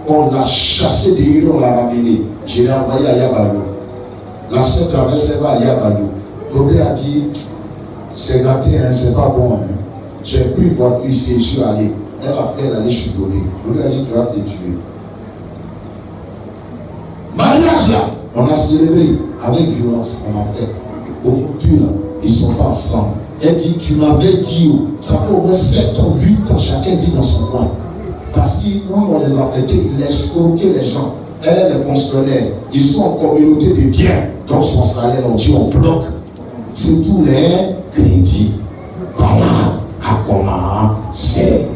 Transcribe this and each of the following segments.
On l'a chassé de l'île, on l'a ramené. Je l'ai envoyé à Yabayou. La soeur traversait à Yabayou. Robert a dit, c'est gâté, hein, c'est pas bon. Hein. J'ai pris une voiture ici, je suis allé. Elle a fait aller chez Dolé. Robert a dit, tu vas te tuer. Mariage là, on a célébré avec violence, on a fait. Aujourd'hui là, ils ne sont pas ensemble. Elle dit, tu m'avais dit, ça fait au moins 7 ans, 8 ans, chacun vit dans son coin. Parce qu'ils on les a fêtés, ils escroquaient les gens. Elle, les fonctionnaires, ils sont en communauté de biens. Donc son salaire, on dit, on bloque. C'est tous les crédits. Voilà à commencer.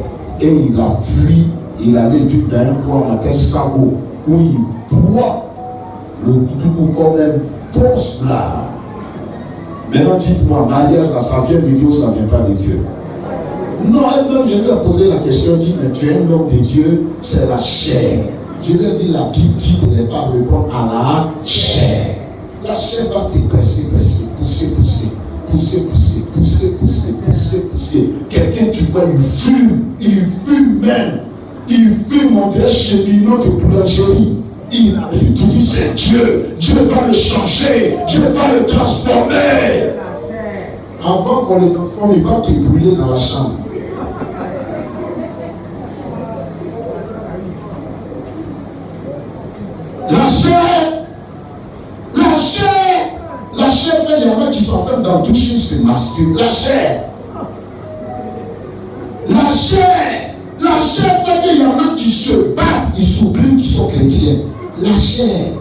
Et il a fui, il allait vivre dans un coin, on appelle Sabo, où il boit le coup quand même pense là. Maintenant, dites-moi, Maria, ça vient de Dieu ou ça ne vient pas de Dieu? Non, elle-même, je lui ai posé la question, dit, mais tu es un homme de Dieu, c'est la chair. Je lui ai dit, la Bible dit de ne pas répondre à la chair. La chair va te presser, pousser. Quelqu'un, tu vois, il fume même. Il fume, on dirait cheminot de boulangerie. Il arrive, tu dis, c'est Dieu. Dieu va le changer. Dieu va le transformer. Avant qu'on le transforme, il va te brûler dans la chambre. La chair fait, il y en a qui s'enferment dans tout chose de masculin. La chair fait qu'il y en a qui se battent, ils s'oublient qu'ils sont chrétiens. La chair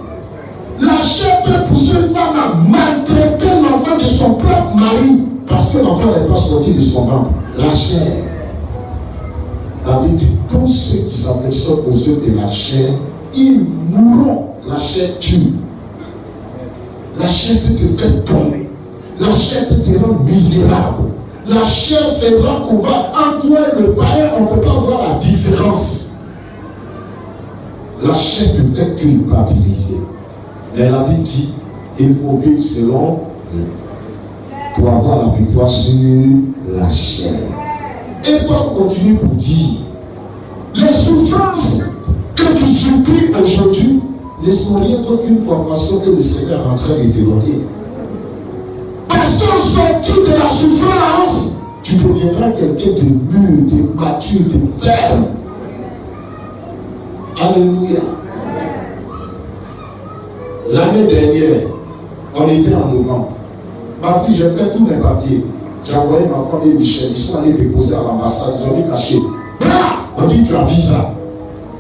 peut pousser une femme à maltraiter l'enfant de son propre mari parce que l'enfant n'est pas sorti de son ventre. La chair. La Bible dit, tous ceux qui s'affectionnent aux yeux de la chair, ils mourront. La chair tue. La chair peut te faire tomber. La chair peut te rendre misérable. La chair fera qu'on va, en toi et le païen, on ne peut pas voir la différence. La chair te fait culpabiliser. Mais la Bible dit, il faut vivre selon pour avoir la victoire sur la chair. Et Paul continue pour dire, les souffrances que tu supplies aujourd'hui ne sont rien d'autre qu'une formation que le Seigneur est en train de te donner. Parce qu'en sortie de la souffrance, tu deviendras quelqu'un de mûr, de mature, de ferme. Alléluia. L'année dernière, on était en novembre. Ma fille, j'ai fait tous mes papiers. J'ai envoyé ma femme et Michel. Ils sont allés déposer à l'ambassade. Ils ont mis caché. On dit tu as visa.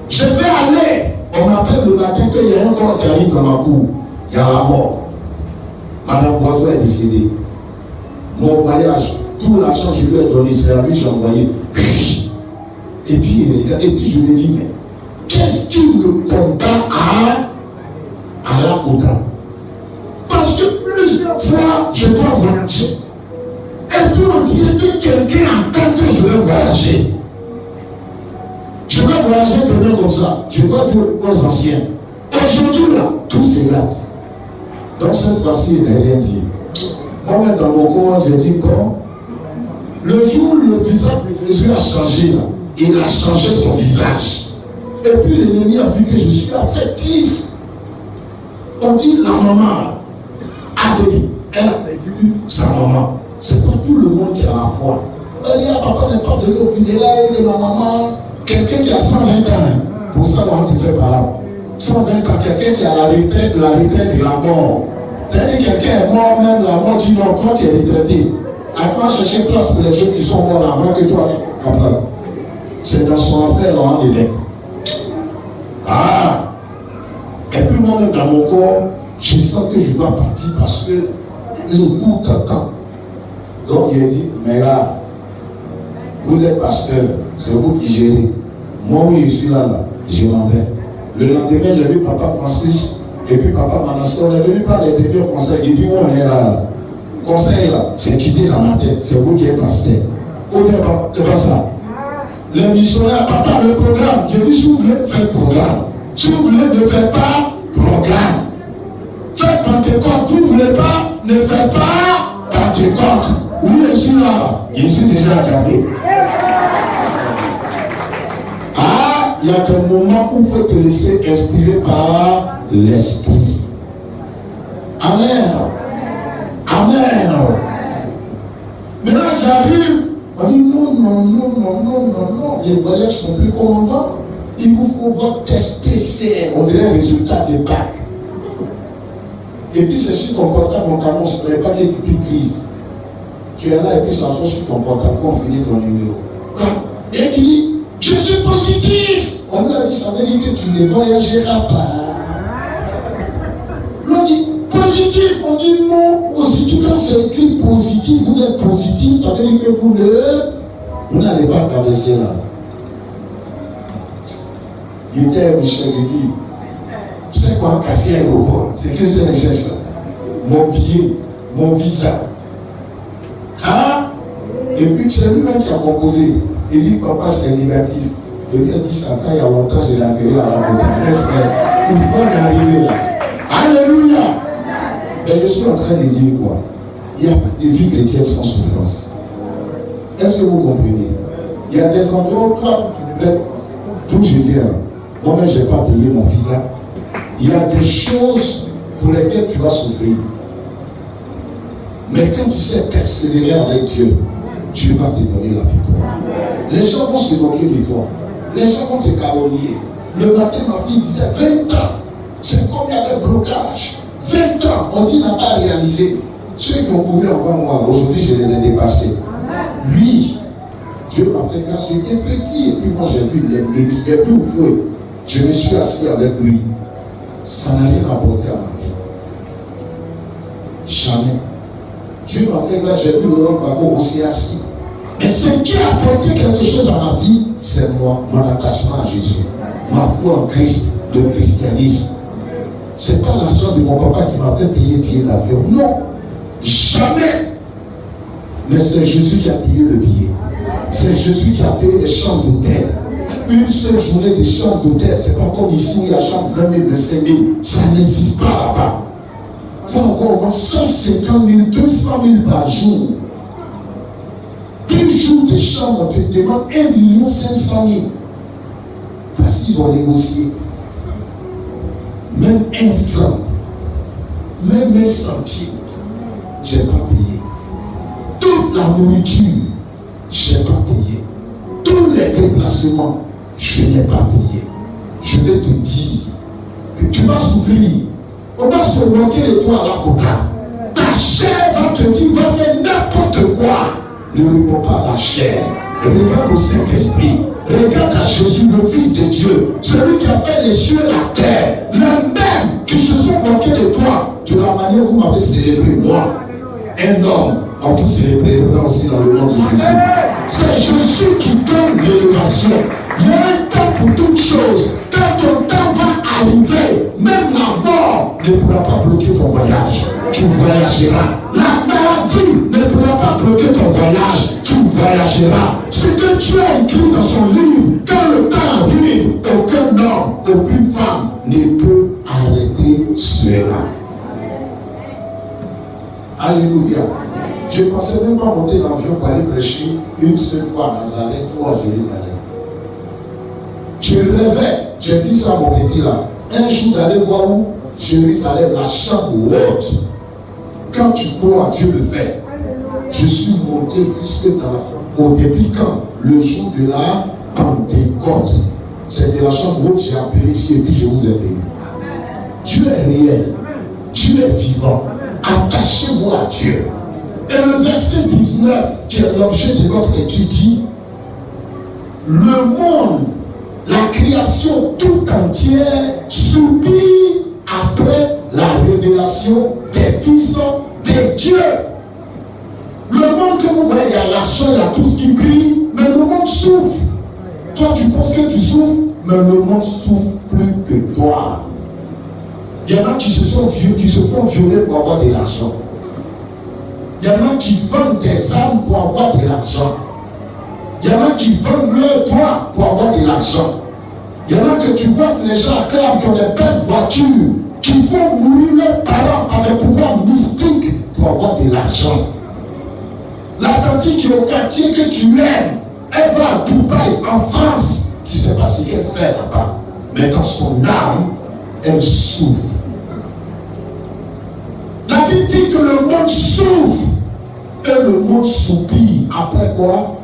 Je vais aller. On m'appelle le matin qu'il y a un corps qui arrive dans ma cour. Il y a la mort. Madame Boiseau est décédée. Mon voyage, tout l'argent que je lui ai donné, c'est à lui que j'ai envoyé. Et puis je lui ai dit, mais qu'est-ce qui me condamne à la Kota? Parce que plusieurs fois, je dois voyager. Et puis on dirait que quelqu'un attend que je vais voyager. Je vais voyager demain comme ça. Je dois dire aux anciens. Aujourd'hui, là, tout s'éclate. Donc cette fois-ci, il n'a rien dit. Moi-même, dans mon corps, j'ai dit, bon, le jour où le visage de Jésus a changé, là, il a changé son visage. Et puis l'ennemi a vu que je suis affectif. On dit, la maman a perdu. Elle a perdu sa maman. C'est pas tout le monde qui a la foi. Elle dit, papa n'est pas venu au funérailles de ma maman. Quelqu'un qui a 120 ans, pour ça, on te fait par là. 120 ans, quelqu'un qui a la retraite de la mort. C'est-à-dire quelqu'un est mort, même la mort dit non, toi tu es retraité. À quoi chercher place pour les gens qui sont morts avant que toi tu es place? C'est dans son affaire, on est lettres. Ah! moi-même dans mon corps, je sens que je dois partir parce que le coup t'attend. Donc il a dit, mais là, vous êtes pasteur, c'est vous qui gérez. Moi, oui, je suis là, je m'en vais. Le lendemain, j'ai vu Papa Francis et puis Papa Manassé. On est venu par les derniers conseils. Il dit, où on est là? Conseil là, c'est quitté dans ma tête. C'est vous qui êtes pasteur. Ou bien, c'est pas ça. Les missionnaires, papa, le programme. Je dis, si vous voulez, faites programme. Si vous voulez, ne faites pas programme. Faites Pentecôte. Vous ne voulez pas, ne faites pas Pentecôte. Oui, je suis là. Je suis déjà regardé. Ah, il y a des moments où il faut te laisser inspirer par l'esprit. Amen. Amen. Maintenant, j'arrive. On dit non, les voyages sont plus comme on va. Il vous faut votre test PCR. On dirait le résultat des bacs. Et puis c'est sur ton portable, on t'annonce, il n'y a pas de crise. Tu es là et puis ça sort sur ton portable, on finit ton numéro. Et qui dit, je suis positif. On lui a dit, ça veut dire que tu ne voyageras pas. L'on dit, positif. On dit non, positif. Quand c'est écrit positif, vous êtes positif, ça veut dire que vous n'allez pas traverser là. Il était Michel, il dit, tu sais quoi, casser l'aéroport, c'est que je recherche là. Mon billet, mon visa. Hein? Et puis c'est lui-même qui a composé. Il dit, papa, c'est négatif. Il lui a dit, ça il y a longtemps, je l'ai enterré à la montagne. Où on est arrivé là. Alléluia! Mais je suis en train de dire quoi? Il n'y a pas de vie chrétienne sans souffrance. Est-ce que vous comprenez? Il y a des endroits où toi, d'où je viens, moi-même, je n'ai pas payé mon visa. Il y a des choses pour lesquelles tu vas souffrir. Mais quand tu sais persévérer avec Dieu, Dieu va te donner la victoire. Les gens vont se moquer de toi. Les gens vont te calomnier. Le matin, ma fille disait 20 ans. C'est comme il y avait blocage. 20 ans, on dit n'a pas réalisé. Ceux qui ont couru avant moi, aujourd'hui, je les ai dépassés. Lui, Dieu m'a fait grâce, il était petit. Et puis moi, j'ai vu l'église, j'ai vu au feu. Je me suis assis avec lui. Ça n'a rien apporté à ma vie. Jamais. Dieu m'a fait grâce, j'ai vu le homme Babo aussi assis. Mais ce qui a apporté quelque chose à ma vie, c'est moi, mon attachement à Jésus. Ma foi en Christ, le christianisme. Ce n'est pas l'argent de mon papa qui m'a fait payer le billet d'avion. Non. Jamais. Mais c'est Jésus qui a payé le billet. C'est Jésus qui a payé les chambres d'hôtel. Une seule journée de chambre d'hôtel, c'est pas comme ici où il y a chambre 20 000, 25 000. Ça n'existe pas là-bas. Il faut avoir au moins 150 000, 200 000 par jour. 2 jours de chambre, on te demande 1 500 000. Parce qu'ils vont négocier. Même un franc, même un centime, je n'ai pas payé. Toute la nourriture, je n'ai pas payé. Tous les déplacements, je n'ai pas payé. Je vais te dire que tu vas souffrir. On va se moquer de toi à la coca. Ta chair va te dire, va faire n'importe quoi. Ne réponds pas à la chair. Regarde au Saint-Esprit. Regarde à Jésus, le Fils de Dieu. Celui qui a fait les cieux et la terre. Les mêmes qui se sont moqués de toi. De la manière où vous m'avez célébré, moi. Un homme, on vous célébrera aussi dans le nom de Jésus. C'est Jésus qui donne l'élévation. Il y a un temps pour toutes choses. Quand ton temps va arriver, même la mort ne pourra pas bloquer ton voyage. Tu voyageras. La maladie ne pourra pas bloquer ton voyage. Tu voyageras. Ce que Dieu a écrit dans son livre, quand le temps arrive, aucun homme, aucune femme ne peut arrêter cela. Alléluia. Je ne pensais même pas monter l'avion pour aller prêcher une seule fois à Nazareth ou à Jérusalem. Je rêvais, j'ai dit ça à mon petit là, un jour d'aller voir où Jérusalem, la chambre haute. Quand tu crois à Dieu le fait, je suis monté jusque au début quand le jour de la Pentecôte. C'était la chambre haute, j'ai appelé ici et puis je vous ai béni. Dieu est réel, Dieu est vivant. Attachez-vous à Dieu. Et le verset 19, qui est l'objet de notre étude, dit, le monde, la création tout entière subit à après la révélation des fils de Dieu. Le monde que vous voyez, il y a l'argent, il y a tout ce qui brille, mais le monde souffre. Toi, tu penses que tu souffres, mais le monde souffre plus que toi. Il y en a qui se font violer pour avoir de l'argent. Il y en a qui vendent des armes pour avoir de l'argent. Il y en a qui vendent leur droit pour avoir de l'argent. Il y en a que tu vois que les gens acclament qui ont des belles voitures, qui font mourir leurs parents par des pouvoirs mystiques pour avoir de l'argent. La tante qui est au quartier que tu aimes, elle va à Dubaï, en France. Tu ne sais pas ce qu'elle fait là-bas. Mais dans son âme, elle souffre. La Bible dit que le monde souffre et le monde soupire. Après quoi?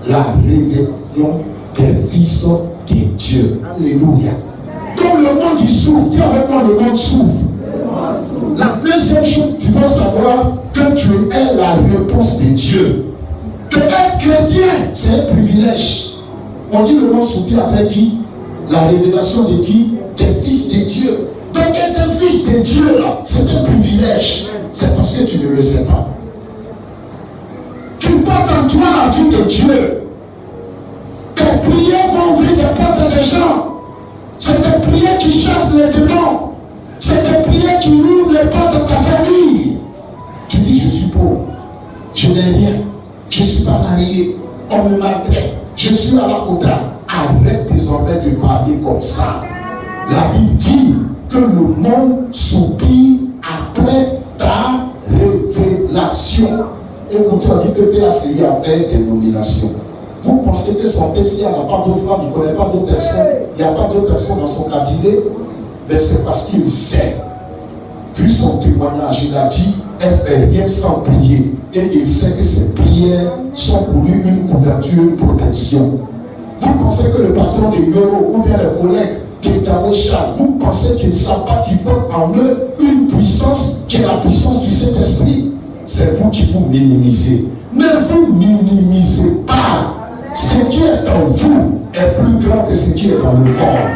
La révélation des fils de Dieu. Alléluia. Donc le monde il souffre. Dis avec moi, le monde souffre. La deuxième chose, tu dois savoir que tu es la réponse de Dieu. Que être chrétien, c'est un privilège. On dit le monde soupire après qui? La révélation de qui? Des fils de Dieu. Donc être un fils de Dieu, là, c'est un privilège. C'est parce que tu ne le sais pas. Tu portes en toi la vie de Dieu. Tes prières vont ouvrir des portes à des gens. C'est tes prières qui chassent les démons. C'est tes prières qui ouvrent les portes de ta famille. Tu dis, je suis pauvre. Je n'ai rien. Je ne suis pas marié. On me maltraite. Je suis à la compta. Arrête désormais de parler comme ça. La Bible dit que le monde soupire après ta révélation. Et quand on dit que PACI a fait des nominations, vous pensez que son PCA n'a pas d'autres femmes, il ne connaît pas d'autres personnes, il n'y a pas d'autres personnes dans son cabinet, mais c'est parce qu'il sait. Vu son témoignage, il a dit, elle ne fait rien sans prier. Et il sait que ses prières sont pour lui une couverture, une protection. Vous pensez que le patron de Yoro ou bien les collègues vous pensez qu'ils ne savent pas qu'ils portent en eux une puissance qui est la puissance du Saint-Esprit? C'est vous qui vous minimisez. Ne vous minimisez pas. Ce qui est en vous est plus grand que ce qui est dans le monde.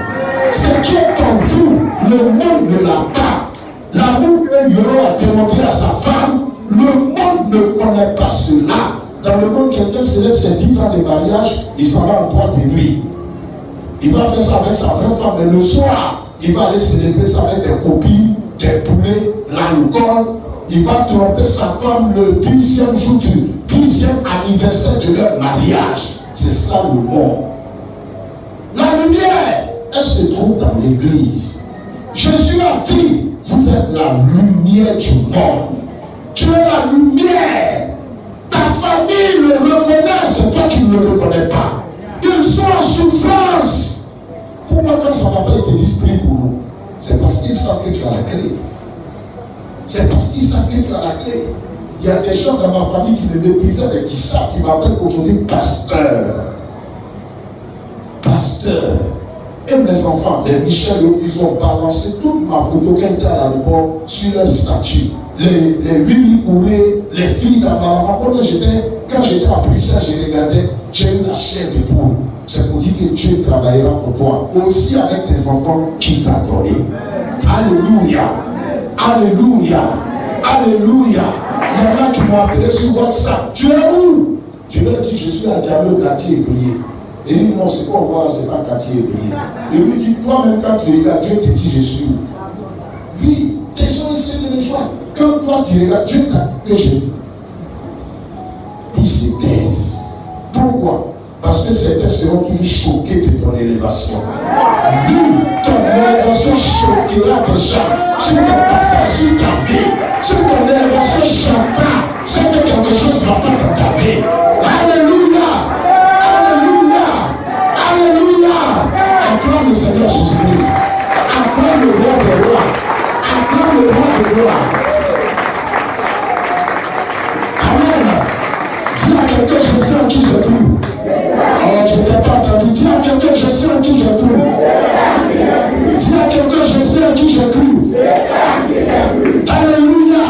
Ce qui est en vous, le monde ne l'a pas. L'amour que Yoro a démontré à sa femme, le monde ne connaît pas cela. Dans le monde, quelqu'un célèbre ses 10 ans de mariage, il s'en va en boîte de nuit. Il va faire ça avec sa vraie femme, mais le soir, il va aller célébrer ça avec des copines, des poulets, l'alcool. Il va tromper sa femme le 10e jour du 10e anniversaire de leur mariage. C'est ça le monde. La lumière, elle se trouve dans l'église. Jésus a dit, vous êtes la lumière du monde. Tu es la lumière. Ta famille le reconnaît, c'est toi qui ne le reconnais pas. Ils sont en souffrance. Pourquoi quand ça n'a pas été disponible pour nous? C'est parce qu'ils savent que tu as la clé. C'est parce qu'ils savent que tu as la clé. Il y a des gens dans ma famille qui me méprisaient mais qui savent qu'ils m'appellent aujourd'hui pasteur. Pasteur. Et mes enfants, les Michel, ils ont balancé toute ma photo qui était à l'aéroport sur leur statut. Les Willy Kouré, les filles d'Amarama. Quand j'étais à Bruxelles, j'ai regardé, j'ai eu la chair de poule. C'est pour dire que Dieu travaillera pour toi. Aussi avec tes enfants qui t'a donné. Alléluia. Alléluia. Alléluia. Il y en a qui m'ont appelé sur WhatsApp. Tu es où? Je leur ai dit, je suis à Diamé au quartier Ébrié. Et il dit, non, c'est pas voir, c'est pas quartier Ébrié. Et lui dit, toi-même quand tu regardes, Dieu te dit, je suis où? Oui, des gens essaient de les joindre. Quand toi tu regardes, Dieu t'a dit que je suis. Ils se taisent. Pourquoi? Parce que certains seront toujours choqués de ton élévation. Oui, ton élévation choquera des gens sur ton passage, sur ta vie. Sur ton élévation choquera, c'est que quelque chose ne va pas dans ta vie. Alléluia! Alléluia! Alléluia! Acclame le Seigneur Jésus-Christ. Acclame le roi des rois. Acclame le roi des rois. Amen. Dis à quelqu'un, je sais en qui je prie. Oh, je n'ai pas entendu. Dis à quelqu'un, je sais en qui je prie. Dis à quelqu'un, je sais en qui je prie. Alléluia.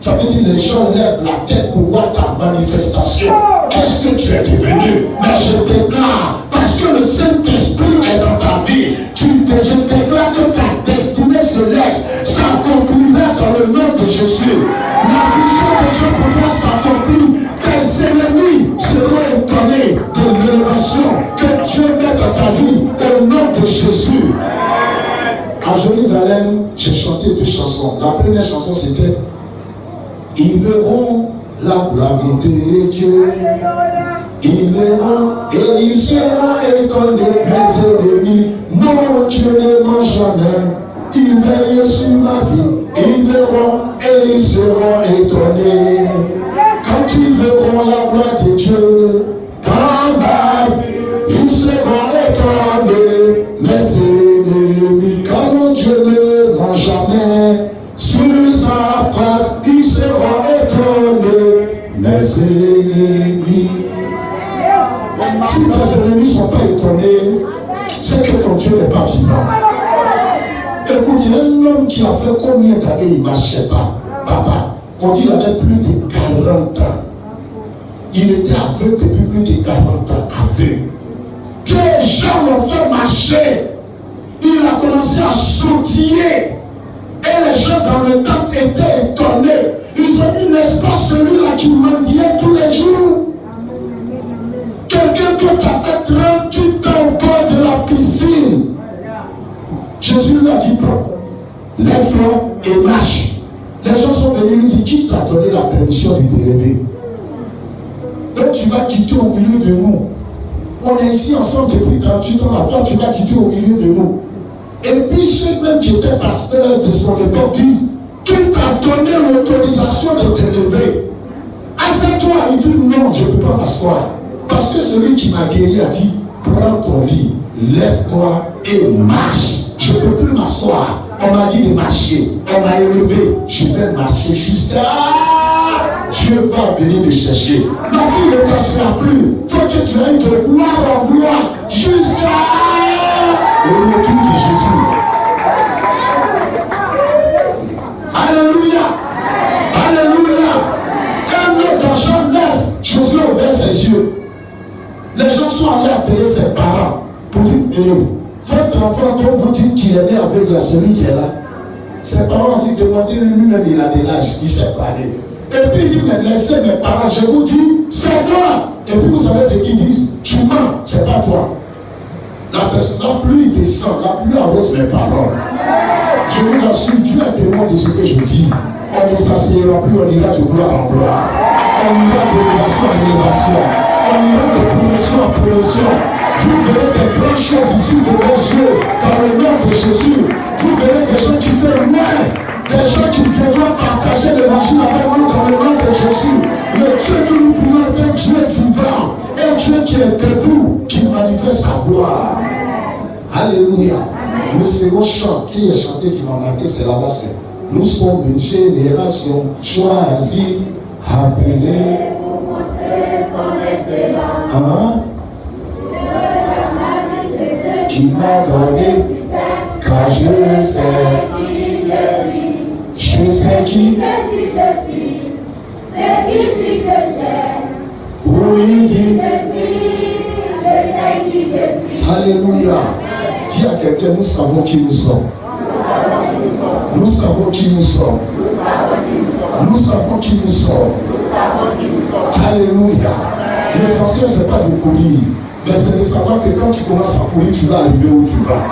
Ça veut dire que les gens lèvent la tête pour voir ta manifestation. Qu'est-ce que tu es devenu? Mais je déclare, parce que le Saint-Esprit est dans ta vie, je déclare que ta destinée céleste s'accomplira dans le nom de Jésus. La vision de Dieu pour toi s'accomplit. Tes ennemis seront étonnés de l'élévation que Dieu met dans ta vie au nom de Jésus. À Jérusalem, j'ai chanté deux chansons. La première chanson c'était ils verront la gloire de Dieu. Ils verront et ils seront étonnés. Mes ennemis, non, Dieu ne ment jamais. Ils veillent sur ma vie. Ils verront et ils seront étonnés. Quand ils verront la gloire de Dieu dans ma vie, ils seront étonnés. Mes ennemis, quand mon Dieu ne ment jamais, sur sa face, ils seront étonnés. Mes ennemis. Si tes ennemis ne sont pas étonnés, c'est que ton Dieu n'est pas vivant. Écoute, il y a un homme qui a fait combien d'années il ne marchait pas. Papa, on dit qu'il avait plus de 40 ans. Il était aveugle depuis plus de 40 ans. Aveugle. Que les gens l'ont fait marcher. Il a commencé à sautiller. Et les gens dans le temps étaient étonnés. Ils ont dit, n'est-ce pas celui-là qui mendiait tous les jours? Quelqu'un qui a fait 38 ans au bord de la piscine. Jésus lui a dit, lève-toi et marche. Les gens sont venus lui dire, qui t'a donné la permission de te lever? Donc tu vas quitter au milieu de nous. On est ici ensemble depuis 38 ans. Après tu vas quitter au milieu de nous. Et puis ceux-mêmes qui étaient pasteurs de son époque disent, qui t'a donné l'autorisation de te lever? Assieds-toi. Il dit, non, je ne peux pas m'asseoir. Parce que celui qui m'a guéri a dit, prends ton lit, lève-toi et marche. Je ne peux plus m'asseoir. On m'a dit de marcher. On m'a élevé. Je vais marcher jusqu'à... Dieu va venir te chercher. Ma fille ne t'assoit plus. Il faut que tu ailles de gloire en gloire jusqu'à le retour de Jésus. Alléluia. Alléluia. Quand dans Jean 9, Jésus a ouvert ses yeux. Les gens sont allés appeler ses parents pour dire, votre enfant dont vous dites qu'il est né avec la celui qui est là. Ses parents ont dit, demandez-lui lui-même, il a de l'âge, il sait parler. Et puis il dit, mais laissez mes parents, je vous dis, c'est moi. Et puis vous savez ce qu'ils disent, tu mens, c'est pas toi. La pluie descend, la pluie arrose mes paroles. Je vous assure, Dieu est témoin de ce que je dis. On ne s'assiera plus, on ira de gloire en gloire. On ira d'élévation en élévation. On ira de promotion en promotion. Vous verrez des grandes choses ici de vos yeux, dans le nom de Jésus. Vous verrez des gens qui viennent loin, des gens qui viendront partager l'évangile avec nous dans le nom de Jésus. Le Dieu que nous prions est un Dieu vivant, un Dieu qui est debout, qui manifeste sa gloire. Alléluia. Le second chant qui est chanté, qui m'a marqué, c'est là-bas, c'est nous sommes une génération choisie, appelée pour montrer son excellence. Hein? Qui m'a donné, car je sais qui je suis. Je sais qui je suis. C'est qui dit que j'aime. Oui, dit. Je sais qui je suis. Alléluia. Dis à quelqu'un, nous savons qui nous sommes. Nous savons qui nous sommes. Nous savons qui nous sommes. Alléluia. L'essentiel, ce n'est pas de courir. Mais c'est de savoir que quand tu commences à courir, tu vas arriver où tu vas.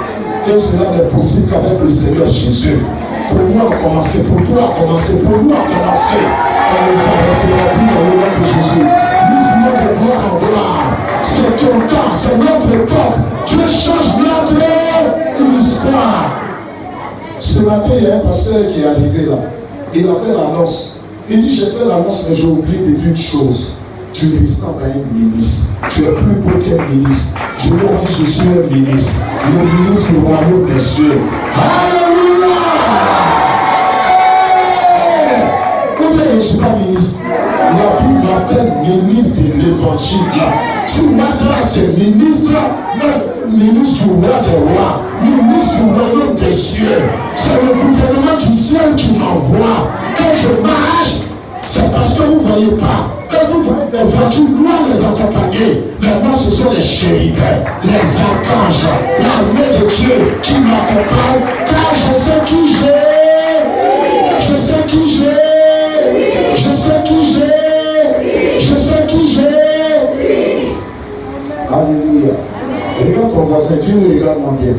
Et cela n'est possible qu'avec le Seigneur Jésus. Pour nous à commencer, pour toi à commencer, pour nous à commencer. On nous arrêtera plus dans le nom de Jésus. Nous voulons de gloire en gloire. C'est ton temps, c'est notre époque. Dieu change notre histoire. Ce matin, il y a un pasteur qui est arrivé là. Il a fait l'annonce. Il dit, j'ai fait l'annonce, mais j'ai oublié de dire une chose. Tu ne ressembles pas à un ministre. Tu es plus beau qu'un ministre. Je lui ai dit, je suis un ministre. Le ministre du royaume des cieux. Alléluia! Pourquoi je ne suis pas ministre? La Bible m'appelle ministre de l'évangile. Si Ouattara c'est ministre, ministre du roi des rois, ministre du royaume des cieux. C'est le gouvernement du ciel qui m'envoie. Quand je marche, voyez pas. Quand vous voyez des voitures noires les accompagner, maintenant ce sont les chérubins, les archanges, l'armée de Dieu qui m'accompagne, car je sais qui j'ai. Je sais qui j'ai. Je sais qui j'ai. Je sais qui j'ai. Alléluia. Regarde ton voisin, Dieu me regarde moi bien.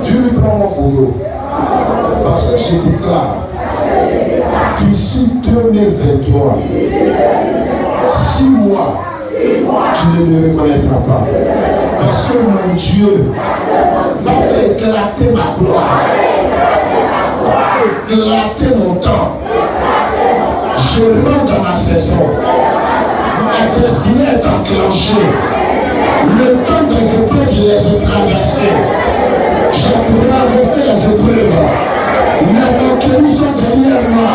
Dieu lui prend mon photo. Parce que je déclare, d'ici 2023, 6 mois, tu ne me reconnaîtras pas. Parce que mon Dieu va faire éclater ma gloire, va éclater mon temps. Je rentre dans ma saison. Ma destinée est enclenchée. Le temps des épreuves, je les ai traversées. J'ai traversé les épreuves. Les moqueries sont derrière moi.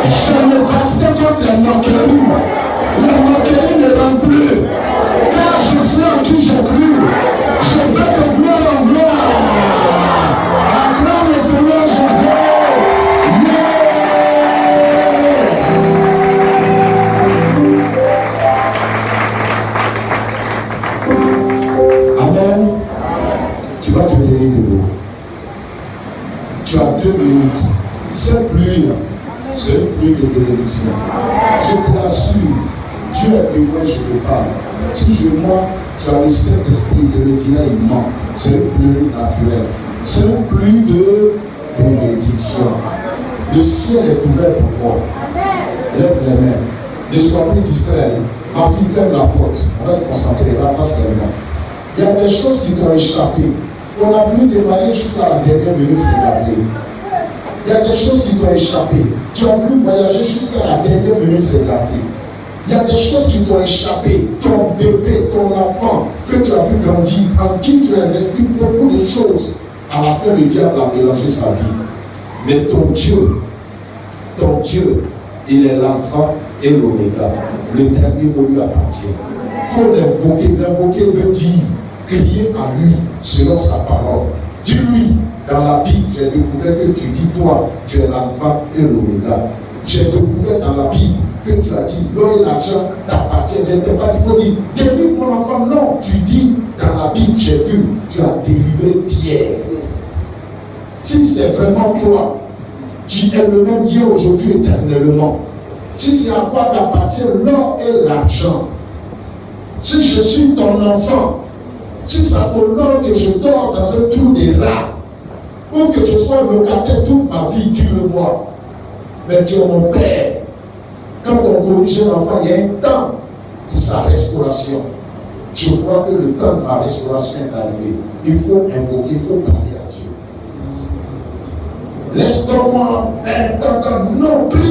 Je me vaccine contre les moqueries. Les moqueries ne rentrent plus. Car je sais en qui j'ai cru. Je vais de gloire en gloire. Acclame le Seigneur Jésus. Amen. Tu vas te donner de l'eau. Tu as 2 minutes. Cette pluie, c'est une pluie de bénédiction. Je te l'assure, Dieu est témoin, je te parle. Si je mens, tu as le Saint-Esprit de Médina, il ment. C'est une pluie naturelle. C'est une pluie de bénédiction. Le ciel est ouvert pour moi. Lève les mains. Ne sois plus distrait. Ma fille, ferme la porte. On va te concentrer. Là, passe les mains. Il y a des choses qui t'ont échappé. On a voulu démarrer jusqu'à la dernière minute, c'est gardé. Il y a des choses qui t'ont échappé. Tu as voulu voyager jusqu'à la dernière minute, c'est gardé. Il y a des choses qui t'ont échappé. Ton bébé, ton enfant, que tu as vu grandir, en qui tu as investi beaucoup de choses. À la fin, le diable a mélangé sa vie. Mais ton Dieu, il est l'alpha et l'oméga. Le dernier mot lui appartient. Il faut l'invoquer. L'invoquer veut dire crier à lui selon sa parole. Dis-lui, dans la Bible, j'ai découvert que tu dis, toi, tu es l'alpha et l'oméga. J'ai découvert dans la Bible que tu as dit, l'or et l'argent t'appartiennent. Je ne t'ai pas dit, il faut dire, délivre mon enfant. Non, tu dis, dans la Bible, j'ai vu, tu as délivré Pierre. Si c'est vraiment toi, qui es le même Dieu aujourd'hui éternellement, si c'est à quoi t'appartient l'or et l'argent, si je suis ton enfant, si ça t'honore que je dors dans un trou des rats, ou que je sois locataire toute ma vie, dis-le-moi. Mais tu es mon père. Quand on corrige l'enfant, il y a un temps pour sa restauration. Je crois que le temps de ma restauration est arrivé. Il faut invoquer, il faut parler à Dieu. Laisse-moi un temps. Non, prie